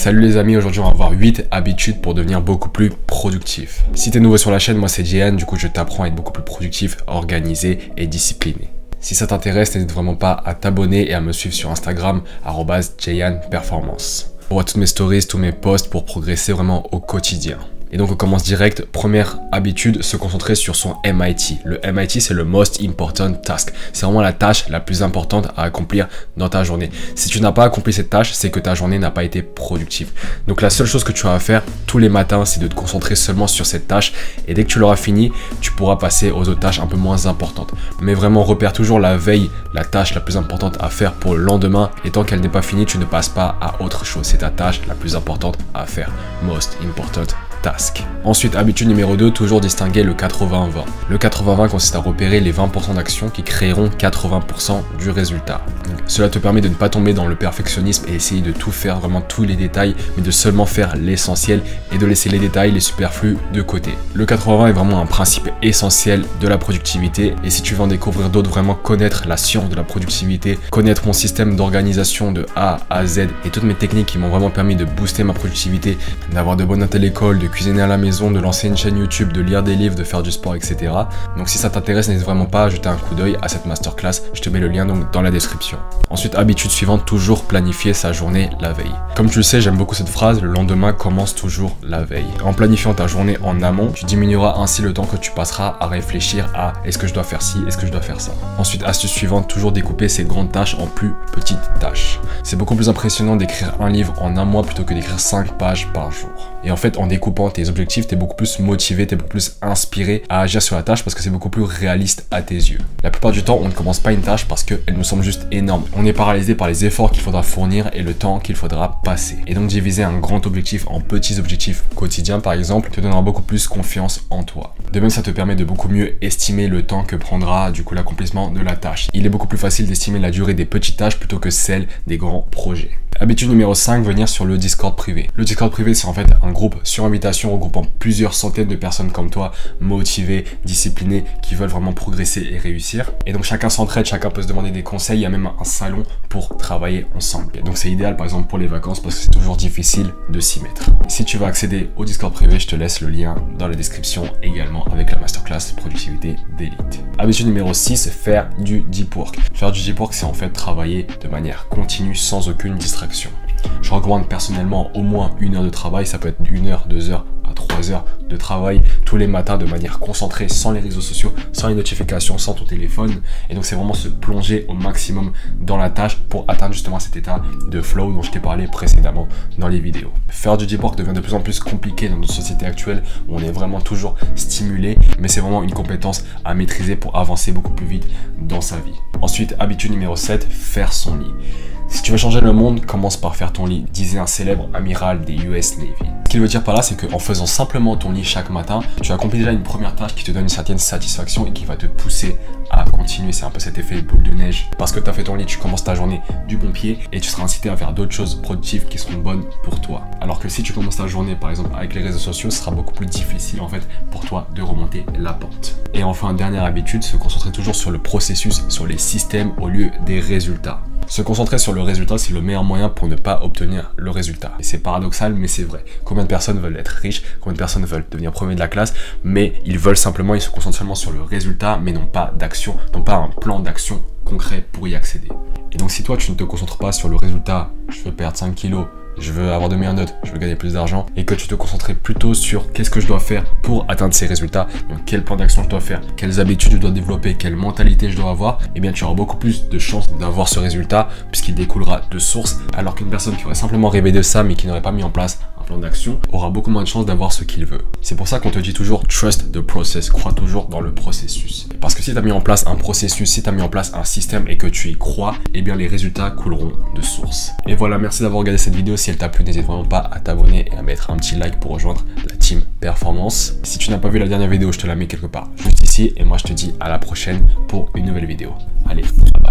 Salut les amis, aujourd'hui on va voir 8 habitudes pour devenir beaucoup plus productif. Si t'es nouveau sur la chaîne, moi c'est Jayan, du coup je t'apprends à être beaucoup plus productif, organisé et discipliné. Si ça t'intéresse, n'hésite vraiment pas à t'abonner et à me suivre sur Instagram, @JayanPerformance. On voit toutes mes stories, tous mes posts pour progresser vraiment au quotidien. Et donc on commence direct. Première habitude, se concentrer sur son MIT. Le MIT, c'est le Most Important Task. C'est vraiment la tâche la plus importante à accomplir dans ta journée. Si tu n'as pas accompli cette tâche, c'est que ta journée n'a pas été productive. Donc la seule chose que tu as à faire tous les matins, c'est de te concentrer seulement sur cette tâche. Et dès que tu l'auras fini, tu pourras passer aux autres tâches un peu moins importantes. Mais vraiment, repère toujours la veille, la tâche la plus importante à faire pour le lendemain. Et tant qu'elle n'est pas finie, tu ne passes pas à autre chose. C'est ta tâche la plus importante à faire. Most Important Task. Ensuite, habitude numéro 2, toujours distinguer le 80-20. Le 80-20 consiste à repérer les 20% d'actions qui créeront 80% du résultat. Donc, cela te permet de ne pas tomber dans le perfectionnisme et essayer de tout faire, vraiment tous les détails, mais de seulement faire l'essentiel et de laisser les détails, les superflus de côté. Le 80-20 est vraiment un principe essentiel de la productivité et si tu veux en découvrir d'autres, vraiment connaître la science de la productivité, connaître mon système d'organisation de A à Z et toutes mes techniques qui m'ont vraiment permis de booster ma productivité, d'avoir de bonnes notes à l'école, de cuisiner à la maison, de lancer une chaîne YouTube, de lire des livres, de faire du sport, etc. Donc si ça t'intéresse, n'hésite vraiment pas à jeter un coup d'œil à cette masterclass. Je te mets le lien donc dans la description. Ensuite, habitude suivante, toujours planifier sa journée la veille. Comme tu le sais, j'aime beaucoup cette phrase, le lendemain commence toujours la veille. En planifiant ta journée en amont, tu diminueras ainsi le temps que tu passeras à réfléchir à est-ce que je dois faire ci, est-ce que je dois faire ça. Ensuite, astuce suivante, toujours découper ces grandes tâches en plus petites tâches. C'est beaucoup plus impressionnant d'écrire un livre en un mois plutôt que d'écrire 5 pages par jour. Et en fait, en découpant tes objectifs, t'es beaucoup plus motivé, t'es beaucoup plus inspiré à agir sur la tâche parce que c'est beaucoup plus réaliste à tes yeux. La plupart du temps, on ne commence pas une tâche parce qu'elle nous semble juste énorme. On est paralysé par les efforts qu'il faudra fournir et le temps qu'il faudra passer. Et donc diviser un grand objectif en petits objectifs quotidiens, par exemple, te donnera beaucoup plus confiance en toi. De même, ça te permet de beaucoup mieux estimer le temps que prendra du coup l'accomplissement de la tâche. Il est beaucoup plus facile d'estimer la durée des petites tâches plutôt que celle des grands projets. Habitude numéro 5, venir sur le Discord privé. Le Discord privé, c'est en fait un groupe sur invitation regroupant plusieurs centaines de personnes comme toi, motivées, disciplinées, qui veulent vraiment progresser et réussir. Et donc chacun s'entraide, chacun peut se demander des conseils, il y a même un salon pour travailler ensemble. Et donc c'est idéal par exemple pour les vacances parce que c'est toujours difficile de s'y mettre. Si tu veux accéder au Discord privé, je te laisse le lien dans la description également avec la masterclass productivité d'élite. Habitude numéro 6, faire du deep work. Faire du deep work, c'est en fait travailler de manière continue sans aucune distraction. Je recommande personnellement au moins 1 heure de travail, ça peut être 1 heure, 2 heures à 3 heures de travail tous les matins de manière concentrée, sans les réseaux sociaux, sans les notifications, sans ton téléphone. Et donc c'est vraiment se plonger au maximum dans la tâche pour atteindre justement cet état de flow dont je t'ai parlé précédemment dans les vidéos. Faire du deep work devient de plus en plus compliqué dans notre société actuelle où on est vraiment toujours stimulé, mais c'est vraiment une compétence à maîtriser pour avancer beaucoup plus vite dans sa vie. Ensuite, habitude numéro 7, faire son lit. Si tu veux changer le monde, commence par faire ton lit, disait un célèbre amiral des US Navy. Ce qu'il veut dire par là, c'est qu'en faisant simplement ton lit chaque matin, tu accomplis déjà une première tâche qui te donne une certaine satisfaction et qui va te pousser à continuer. C'est un peu cet effet boule de neige. Parce que tu as fait ton lit, tu commences ta journée du bon pied et tu seras incité à faire d'autres choses productives qui seront bonnes pour toi. Alors que si tu commences ta journée, par exemple, avec les réseaux sociaux, ce sera beaucoup plus difficile en fait pour toi de remonter la pente. Et enfin, dernière habitude, se concentrer toujours sur le processus, sur les systèmes au lieu des résultats. Se concentrer sur le résultat, c'est le meilleur moyen pour ne pas obtenir le résultat. Et c'est paradoxal, mais c'est vrai. Combien de personnes veulent être riches, combien de personnes veulent devenir premier de la classe, mais ils se concentrent seulement sur le résultat, mais n'ont pas d'action, n'ont pas un plan d'action concret pour y accéder. Et donc si toi, tu ne te concentres pas sur le résultat, je veux perdre 5 kilos, je veux avoir de meilleures notes, je veux gagner plus d'argent, et que tu te concentrais plutôt sur qu'est-ce que je dois faire pour atteindre ces résultats, donc quel plan d'action je dois faire, quelles habitudes je dois développer, quelle mentalité je dois avoir, et bien tu auras beaucoup plus de chances d'avoir ce résultat puisqu'il découlera de source, alors qu'une personne qui aurait simplement rêvé de ça mais qui n'aurait pas mis en place un plan d'action aura beaucoup moins de chances d'avoir ce qu'il veut. C'est pour ça qu'on te dit toujours trust the process, crois toujours dans le processus. Parce que si tu as mis en place un processus, si tu as mis en place un système et que tu y crois, et bien les résultats couleront de source. Et voilà, merci d'avoir regardé cette vidéo. Si elle t'a plu, n'hésite vraiment pas à t'abonner et à mettre un petit like pour rejoindre la team performance. Si tu n'as pas vu la dernière vidéo, je te la mets quelque part juste ici et moi je te dis à la prochaine pour une nouvelle vidéo. Allez, ciao.